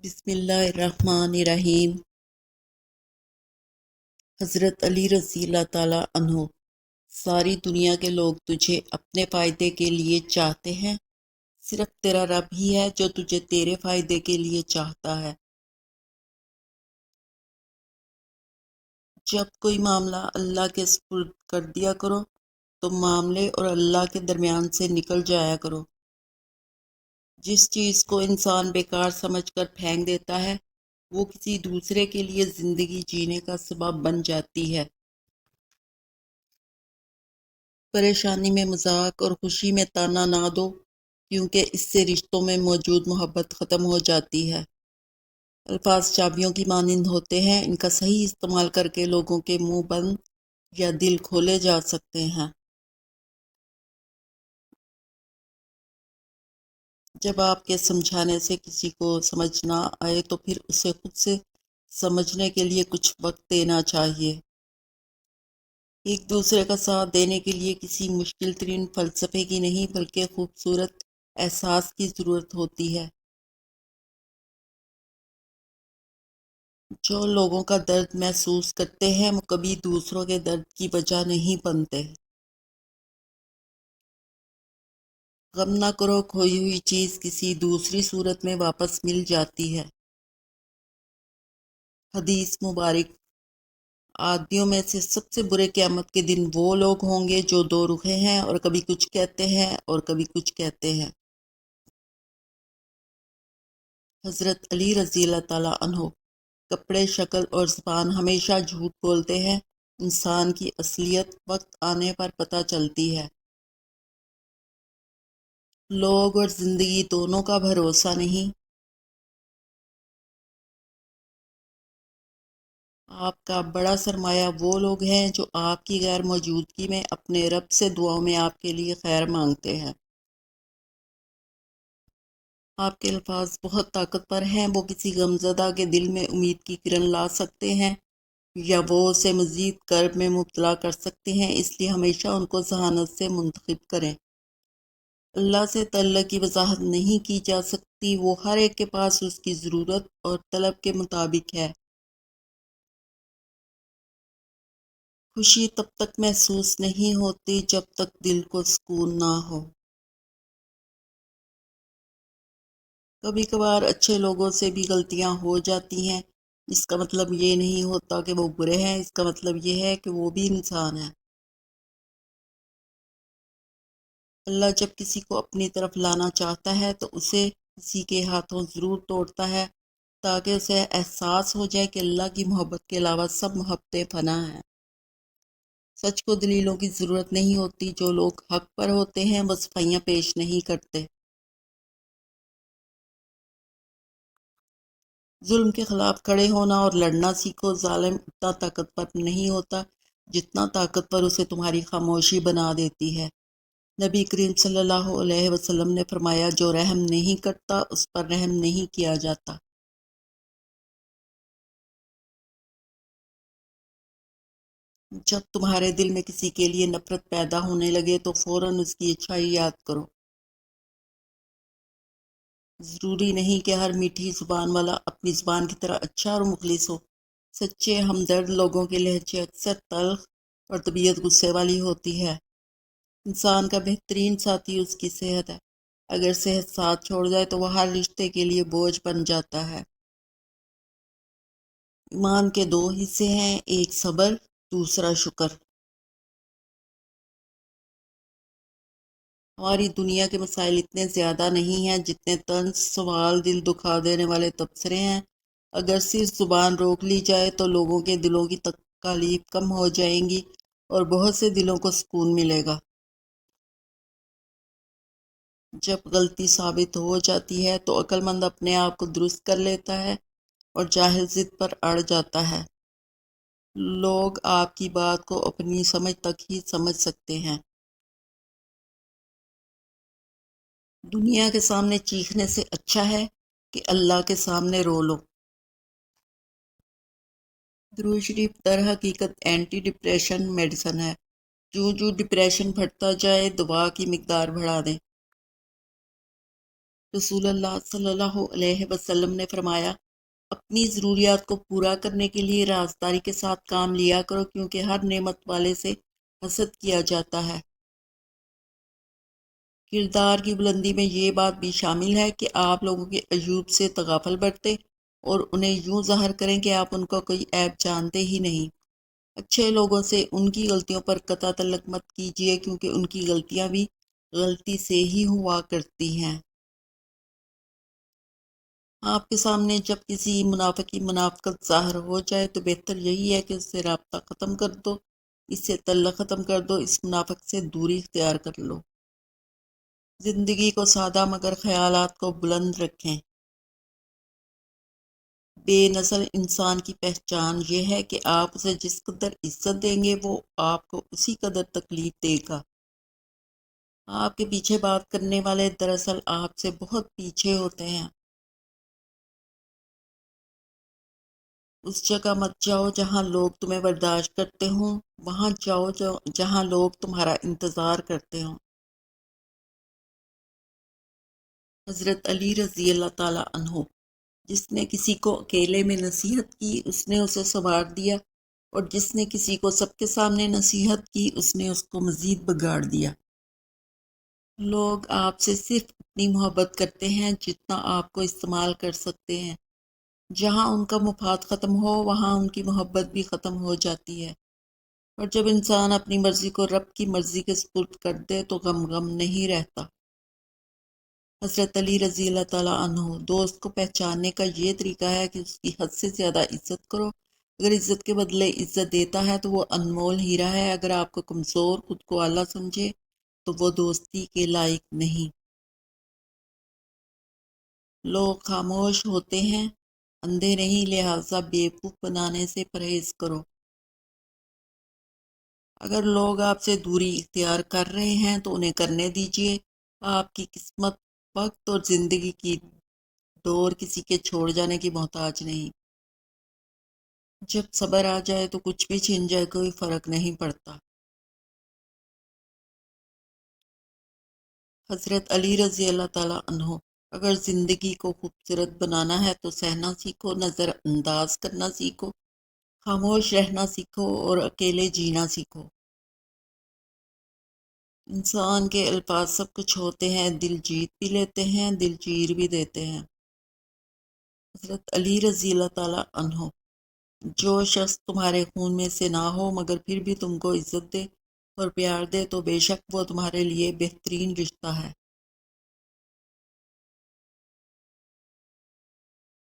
بسم اللہ الرحمن الرحیم۔ حضرت علی رضی اللہ تعالیٰ عنہ۔ ساری دنیا کے لوگ تجھے اپنے فائدے کے لیے چاہتے ہیں، صرف تیرا رب ہی ہے جو تجھے تیرے فائدے کے لیے چاہتا ہے۔ جب کوئی معاملہ اللہ کے سپرد کر دیا کرو تو معاملے اور اللہ کے درمیان سے نکل جایا کرو۔ جس چیز کو انسان بیکار سمجھ کر پھینک دیتا ہے وہ کسی دوسرے کے لیے زندگی جینے کا سبب بن جاتی ہے۔ پریشانی میں مذاق اور خوشی میں تانا نہ دو، کیونکہ اس سے رشتوں میں موجود محبت ختم ہو جاتی ہے۔ الفاظ چابیوں کی مانند ہوتے ہیں، ان کا صحیح استعمال کر کے لوگوں کے منہ بند یا دل کھولے جا سکتے ہیں۔ جب آپ کے سمجھانے سے کسی کو سمجھ نہ آئے تو پھر اسے خود سے سمجھنے کے لیے کچھ وقت دینا چاہیے۔ ایک دوسرے کا ساتھ دینے کے لیے کسی مشکل ترین فلسفے کی نہیں بلکہ خوبصورت احساس کی ضرورت ہوتی ہے۔ جو لوگوں کا درد محسوس کرتے ہیں وہ کبھی دوسروں کے درد کی وجہ نہیں بنتے۔ غم نہ کرو، کھوئی ہوئی چیز کسی دوسری صورت میں واپس مل جاتی ہے۔ حدیث مبارک۔ آدمیوں میں سے سب سے برے قیامت کے دن وہ لوگ ہوں گے جو دو رخے ہیں اور کبھی کچھ کہتے ہیں اور کبھی کچھ کہتے ہیں۔ حضرت علی رضی اللہ تعالیٰ عنہ۔ کپڑے، شکل اور زبان ہمیشہ جھوٹ بولتے ہیں، انسان کی اصلیت وقت آنے پر پتہ چلتی ہے۔ لوگ اور زندگی دونوں کا بھروسہ نہیں۔ آپ کا بڑا سرمایہ وہ لوگ ہیں جو آپ کی غیر موجودگی میں اپنے رب سے دعاؤں میں آپ کے لیے خیر مانگتے ہیں۔ آپ کے الفاظ بہت طاقتور ہیں، وہ کسی غمزدہ کے دل میں امید کی کرن لا سکتے ہیں یا وہ اسے مزید کرب میں مبتلا کر سکتے ہیں، اس لیے ہمیشہ ان کو ذہانت سے منتخب کریں۔ اللہ سے تعلق کی وضاحت نہیں کی جا سکتی، وہ ہر ایک کے پاس اس کی ضرورت اور طلب کے مطابق ہے۔ خوشی تب تک محسوس نہیں ہوتی جب تک دل کو سکون نہ ہو۔ کبھی کبھار اچھے لوگوں سے بھی غلطیاں ہو جاتی ہیں، اس کا مطلب یہ نہیں ہوتا کہ وہ برے ہیں، اس کا مطلب یہ ہے کہ وہ بھی انسان ہیں۔ اللہ جب کسی کو اپنی طرف لانا چاہتا ہے تو اسے کسی کے ہاتھوں ضرور توڑتا ہے، تاکہ اسے احساس ہو جائے کہ اللہ کی محبت کے علاوہ سب محبتیں فنا ہیں۔ سچ کو دلیلوں کی ضرورت نہیں ہوتی، جو لوگ حق پر ہوتے ہیں وہ صفائیاں پیش نہیں کرتے۔ ظلم کے خلاف کھڑے ہونا اور لڑنا سیکھو۔ ظالم اتنا طاقتور نہیں ہوتا جتنا طاقتور اسے تمہاری خاموشی بنا دیتی ہے۔ نبی کریم صلی اللہ علیہ وسلم نے فرمایا، جو رحم نہیں کرتا اس پر رحم نہیں کیا جاتا۔ جب تمہارے دل میں کسی کے لیے نفرت پیدا ہونے لگے تو فوراً اس کی اچھائی یاد کرو۔ ضروری نہیں کہ ہر میٹھی زبان والا اپنی زبان کی طرح اچھا اور مخلص ہو۔ سچے ہمدرد لوگوں کے لہجے اکثر تلخ اور طبیعت غصے والی ہوتی ہے۔ انسان کا بہترین ساتھی اس کی صحت ہے، اگر صحت ساتھ چھوڑ جائے تو وہ ہر رشتے کے لیے بوجھ بن جاتا ہے۔ ایمان کے دو حصے ہیں، ایک صبر، دوسرا شکر۔ ہماری دنیا کے مسائل اتنے زیادہ نہیں ہیں جتنے طنز، سوال، دل دکھا دینے والے تبصرے ہیں۔ اگر صرف زبان روک لی جائے تو لوگوں کے دلوں کی تکالیف کم ہو جائیں گی اور بہت سے دلوں کو سکون ملے گا۔ جب غلطی ثابت ہو جاتی ہے تو عقل مند اپنے آپ کو درست کر لیتا ہے اور جاہل ضد پر اڑ جاتا ہے۔ لوگ آپ کی بات کو اپنی سمجھ تک ہی سمجھ سکتے ہیں۔ دنیا کے سامنے چیخنے سے اچھا ہے کہ اللہ کے سامنے رو لو۔ درود شریف در حقیقت اینٹی ڈپریشن میڈیسن ہے۔ جو ڈپریشن بڑھتا جائے دوا کی مقدار بڑھا دیں۔ رسول اللہ صلی اللہ علیہ وسلم نے فرمایا، اپنی ضروریات کو پورا کرنے کے لیے رازداری کے ساتھ کام لیا کرو، کیونکہ ہر نعمت والے سے حسد کیا جاتا ہے۔ کردار کی بلندی میں یہ بات بھی شامل ہے کہ آپ لوگوں کے عیوب سے تغافل برتیں اور انہیں یوں ظاہر کریں کہ آپ ان کا کوئی عیب جانتے ہی نہیں۔ اچھے لوگوں سے ان کی غلطیوں پر قطع تعلق مت کیجیے، کیونکہ ان کی غلطیاں بھی غلطی سے ہی ہوا کرتی ہیں۔ آپ کے سامنے جب کسی منافق کی منافقت ظاہر ہو جائے تو بہتر یہی ہے کہ اس سے رابطہ ختم کر دو، اس سے تعلق ختم کر دو، اس منافق سے دوری اختیار کر لو۔ زندگی کو سادہ مگر خیالات کو بلند رکھیں۔ بے نسل انسان کی پہچان یہ ہے کہ آپ اسے جس قدر عزت دیں گے وہ آپ کو اسی قدر تکلیف دے گا۔ آپ کے پیچھے بات کرنے والے دراصل آپ سے بہت پیچھے ہوتے ہیں۔ اس جگہ مت جاؤ جہاں لوگ تمہیں برداشت کرتے ہوں، وہاں جاؤ جہاں لوگ تمہارا انتظار کرتے ہوں۔ حضرت علی رضی اللہ تعالیٰ عنہ، جس نے کسی کو اکیلے میں نصیحت کی اس نے اسے سنوار دیا، اور جس نے کسی کو سب کے سامنے نصیحت کی اس نے اس کو مزید بگاڑ دیا۔ لوگ آپ سے صرف اتنی محبت کرتے ہیں جتنا آپ کو استعمال کر سکتے ہیں۔ جہاں ان کا مفاد ختم ہو وہاں ان کی محبت بھی ختم ہو جاتی ہے، اور جب انسان اپنی مرضی کو رب کی مرضی کے سپرد کر دے تو غم نہیں رہتا۔ حضرت علی رضی اللہ تعالیٰ عنہ، دوست کو پہچاننے کا یہ طریقہ ہے کہ اس کی حد سے زیادہ عزت کرو۔ اگر عزت کے بدلے عزت دیتا ہے تو وہ انمول ہیرا ہے، اگر آپ کو کمزور، خود کو اعلیٰ سمجھے تو وہ دوستی کے لائق نہیں۔ لوگ خاموش ہوتے ہیں، اندھے نہیں، لہٰذا بیوقوف بنانے سے پرہیز کرو۔ اگر لوگ آپ سے دوری اختیار کر رہے ہیں تو انہیں کرنے دیجیے۔ آپ کی قسمت، وقت اور زندگی کی ڈور کسی کے چھوڑ جانے کی محتاج نہیں۔ جب صبر آ جائے تو کچھ بھی چھن جائے، کوئی فرق نہیں پڑتا۔ حضرت علی رضی اللہ تعالیٰ عنہ، اگر زندگی کو خوبصورت بنانا ہے تو سہنا سیکھو، نظر انداز کرنا سیکھو، خاموش رہنا سیکھو اور اکیلے جینا سیکھو۔ انسان کے الفاظ سب کچھ ہوتے ہیں، دل جیت بھی لیتے ہیں، دل چیر بھی دیتے ہیں۔ حضرت علی رضی اللہ تعالیٰ عنہ، جو شخص تمہارے خون میں سے نہ ہو مگر پھر بھی تم کو عزت دے اور پیار دے تو بے شک وہ تمہارے لیے بہترین رشتہ ہے۔